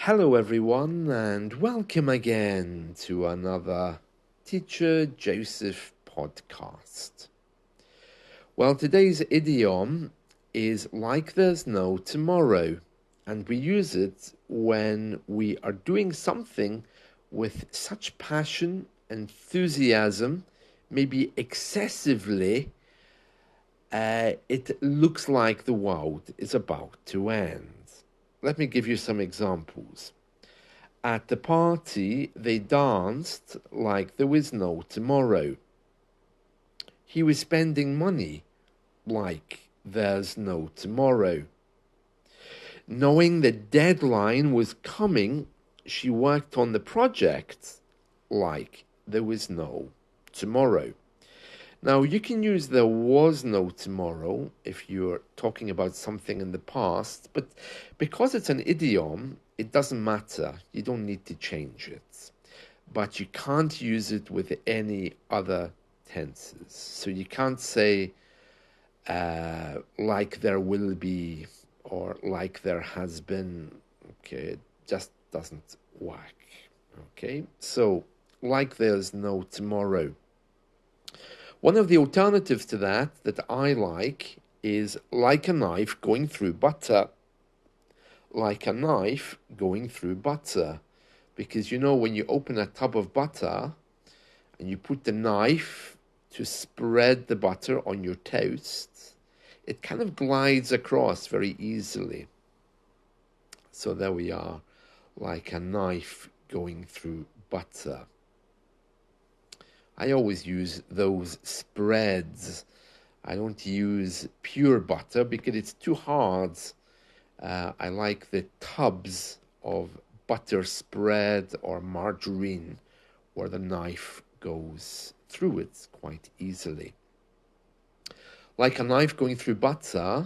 Hello, everyone, and welcome again to another Teacher Joseph podcast. Well, today's idiom is like there's no tomorrow, and we use it when we are doing something with such passion, enthusiasm, maybe excessively, it looks like the world is about to end. Let me give you some examples. At the party, they danced like there was no tomorrow. He was spending money like there's no tomorrow. Knowing the deadline was coming, she worked on the project like there was no tomorrow. Now, you can use there was no tomorrow if you're talking about something in the past, but because it's an idiom, it doesn't matter. You don't need to change it. But you can't use it with any other tenses. So you can't say like there will be or like there has been. Okay, it just doesn't work. Okay, so like there's no tomorrow. One of the alternatives to that I like is like a knife going through butter. Like a knife going through butter. Because when you open a tub of butter and you put the knife to spread the butter on your toast, it kind of glides across very easily. So there we are, like a knife going through butter. I always use those spreads. I don't use pure butter because it's too hard. I like the tubs of butter spread or margarine where the knife goes through it quite easily. Like a knife going through butter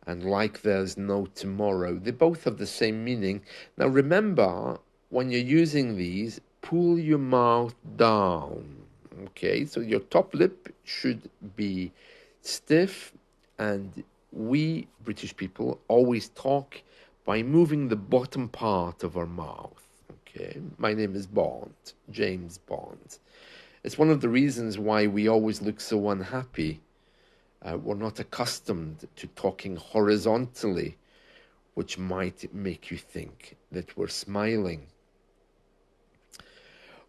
and like there's no tomorrow, they both have the same meaning. Now remember, when you're using these, pull your mouth down. Okay, so your top lip should be stiff, and we British people always talk by moving the bottom part of our mouth. Okay, my name is Bond, James Bond. It's one of the reasons why we always look so unhappy. We're not accustomed to talking horizontally, which might make you think that we're smiling.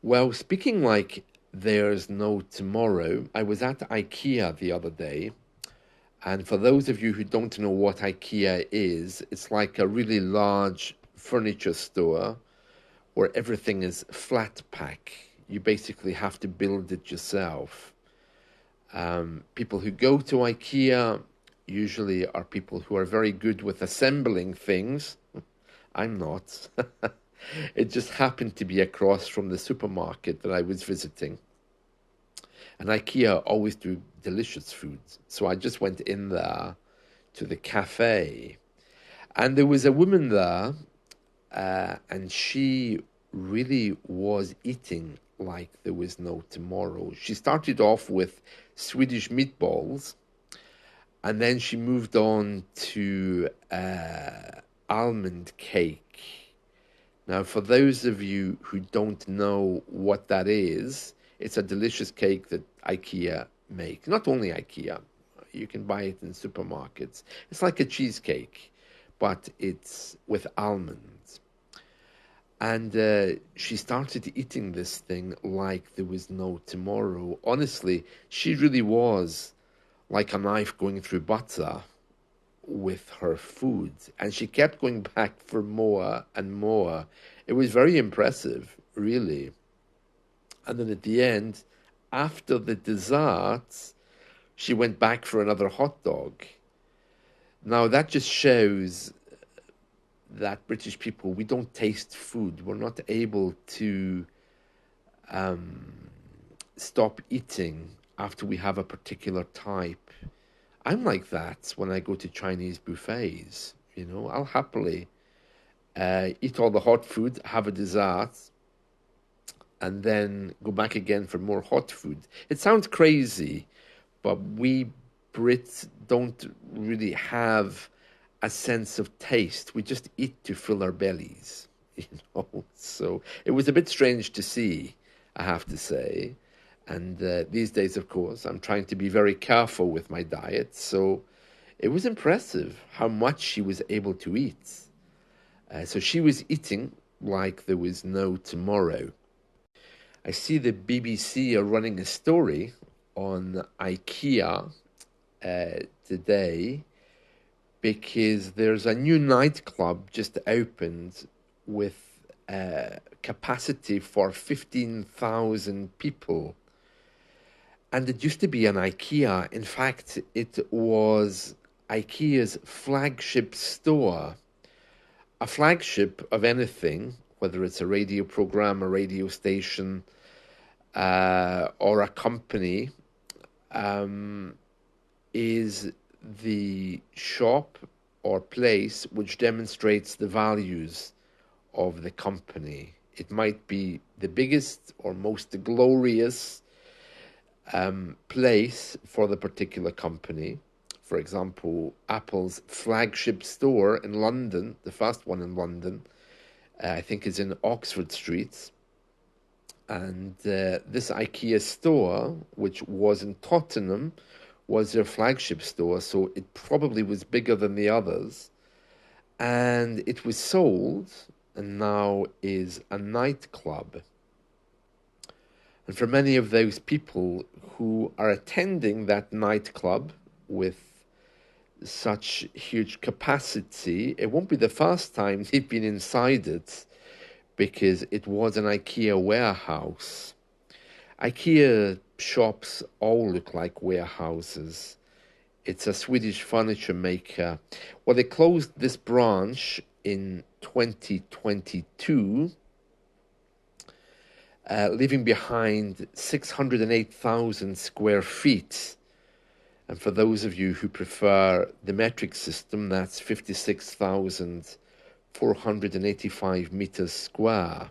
Well, speaking like there's no tomorrow, I was at IKEA the other day, and for those of you who don't know what IKEA is, it's like a really large furniture store where everything is flat pack. You basically have to build it yourself. People who go to IKEA usually are people who are very good with assembling things. I'm not. It just happened to be across from the supermarket that I was visiting. And IKEA always do delicious foods. So I just went in there to the cafe. And there was a woman there, and she really was eating like there was no tomorrow. She started off with Swedish meatballs, and then she moved on to almond cake. Now, for those of you who don't know what that is, it's a delicious cake that IKEA make. Not only IKEA, you can buy it in supermarkets. It's like a cheesecake, but it's with almonds. And she started eating this thing like there was no tomorrow. Honestly, she really was like a knife going through butter with her food, and she kept going back for more and more. It was very impressive, really. And then at the end, after the dessert, she went back for another hot dog. Now that just shows that British people, we don't taste food. We're not able to stop eating after we have a particular type. I'm like that when I go to Chinese buffets. I'll happily eat all the hot food, have a dessert, and then go back again for more hot food. It sounds crazy, but we Brits don't really have a sense of taste. We just eat to fill our bellies. you know. So it was a bit strange to see, I have to say. And these days, of course, I'm trying to be very careful with my diet. So it was impressive how much she was able to eat. So she was eating like there was no tomorrow. I see the BBC are running a story on IKEA today because there's a new nightclub just opened with capacity for 15,000 people. And it used to be an IKEA. In fact, it was IKEA's flagship store. A flagship of anything, whether it's a radio program, a radio station, or a company, is the shop or place which demonstrates the values of the company. It might be the biggest or most glorious place for the particular company. For example, Apple's flagship store in London, the first one in London, I think is in Oxford Street. And this IKEA store, which was in Tottenham, was their flagship store, so it probably was bigger than the others. And it was sold and now is a nightclub. And for many of those people who are attending that nightclub with such huge capacity, it won't be the first time they've been inside it because it was an IKEA warehouse. IKEA shops all look like warehouses. It's a Swedish furniture maker. Well, they closed this branch in 2022, leaving behind 608,000 square feet. And for those of you who prefer the metric system, that's 56,485 meters square.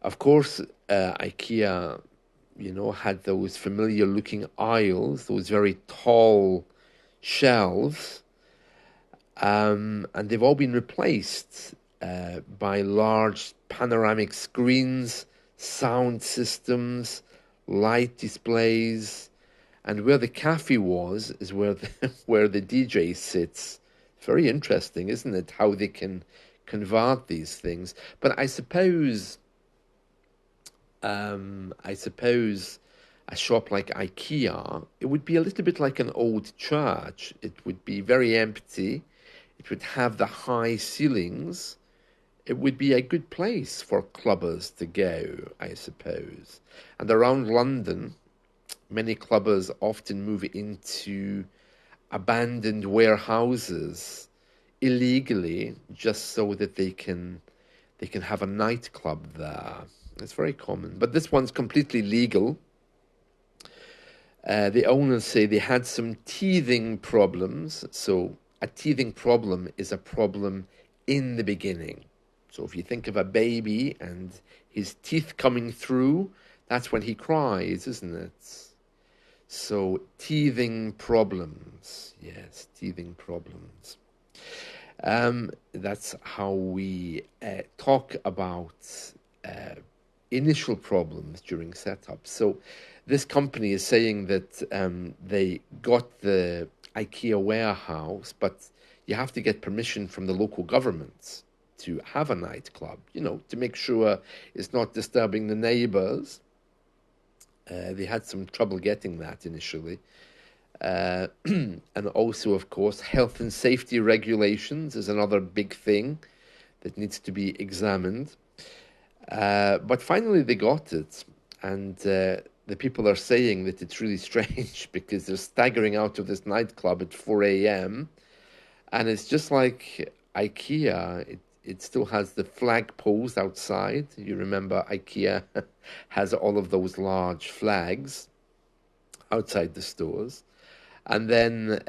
Of course, IKEA, had those familiar looking aisles, those very tall shelves, and they've all been replaced by large panoramic screens, sound systems, light displays, and where the cafe was is where where the DJ sits. Very interesting, isn't it? How they can convert these things. But I suppose a shop like IKEA, it would be a little bit like an old church. It would be very empty. It would have the high ceilings. It would be a good place for clubbers to go, I suppose. And around London, many clubbers often move into abandoned warehouses illegally just so that they can have a nightclub there. It's very common. But this one's completely legal. The owners say they had some teething problems. So a teething problem is a problem in the beginning. So if you think of a baby and his teeth coming through, that's when he cries, isn't it? So teething problems. Yes, teething problems. That's how we talk about initial problems during setup. So this company is saying that they got the IKEA warehouse, but you have to get permission from the local government to have a nightclub, to make sure it's not disturbing the neighbors. They had some trouble getting that initially. And also, of course, health and safety regulations is another big thing that needs to be examined. But finally, they got it. And the people are saying that it's really strange because they're staggering out of this nightclub at 4 a.m. And it's just like IKEA. It still has the flag poles outside. You remember IKEA has all of those large flags outside the stores. And then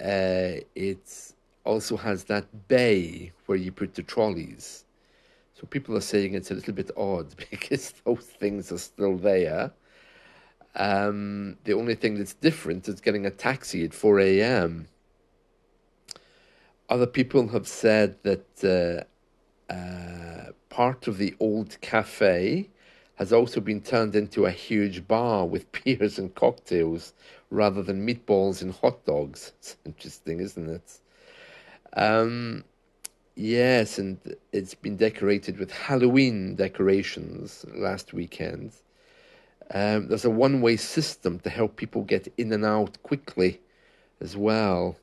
it also has that bay where you put the trolleys. So people are saying it's a little bit odd because those things are still there. The only thing that's different is getting a taxi at 4 a.m. Other people have said that part of the old cafe has also been turned into a huge bar with beers and cocktails rather than meatballs and hot dogs. It's interesting, isn't it? Um, yes, and it's been decorated with Halloween decorations last weekend. There's a one-way system to help people get in and out quickly as well.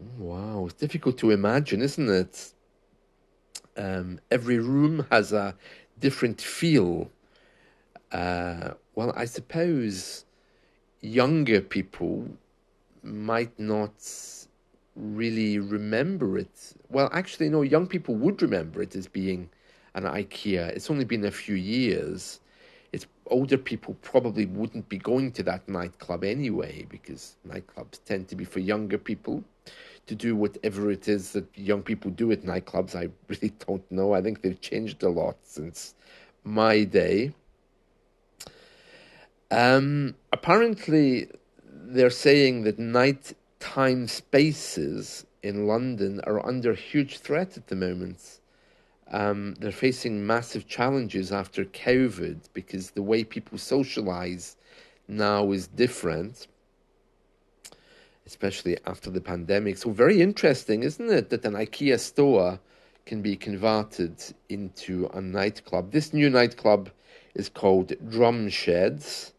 Oh, wow, it's difficult to imagine, isn't it? Every room has a different feel. Well, I suppose younger people might not really remember it. Well, actually, no, young people would remember it as being an IKEA. It's only been a few years. It's older people probably wouldn't be going to that nightclub anyway, because nightclubs tend to be for younger people to do whatever it is that young people do at nightclubs. I really don't know. I think they've changed a lot since my day. Apparently, they're saying that nighttime spaces in London are under huge threat at the moment. They're facing massive challenges after COVID because the way people socialize now is different, especially after the pandemic. So, very interesting, isn't it, that an IKEA store can be converted into a nightclub? This new nightclub is called Drum Sheds,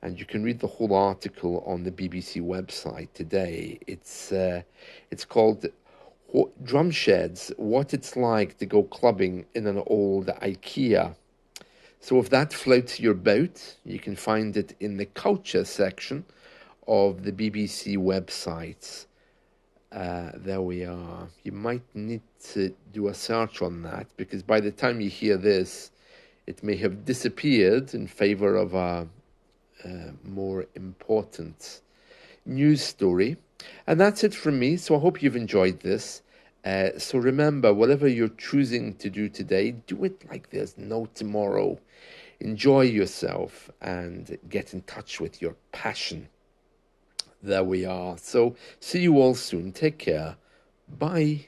and you can read the whole article on the BBC website today. It's called Drum Sheds: What It's Like to Go Clubbing in an Old IKEA. So if that floats your boat, you can find it in the culture section of the BBC website. There we are. You might need to do a search on that because by the time you hear this, it may have disappeared in favor of a more important news story. And that's it from me. So I hope you've enjoyed this. So remember, whatever you're choosing to do today, do it like there's no tomorrow. Enjoy yourself and get in touch with your passion. There we are. So see you all soon. Take care. Bye.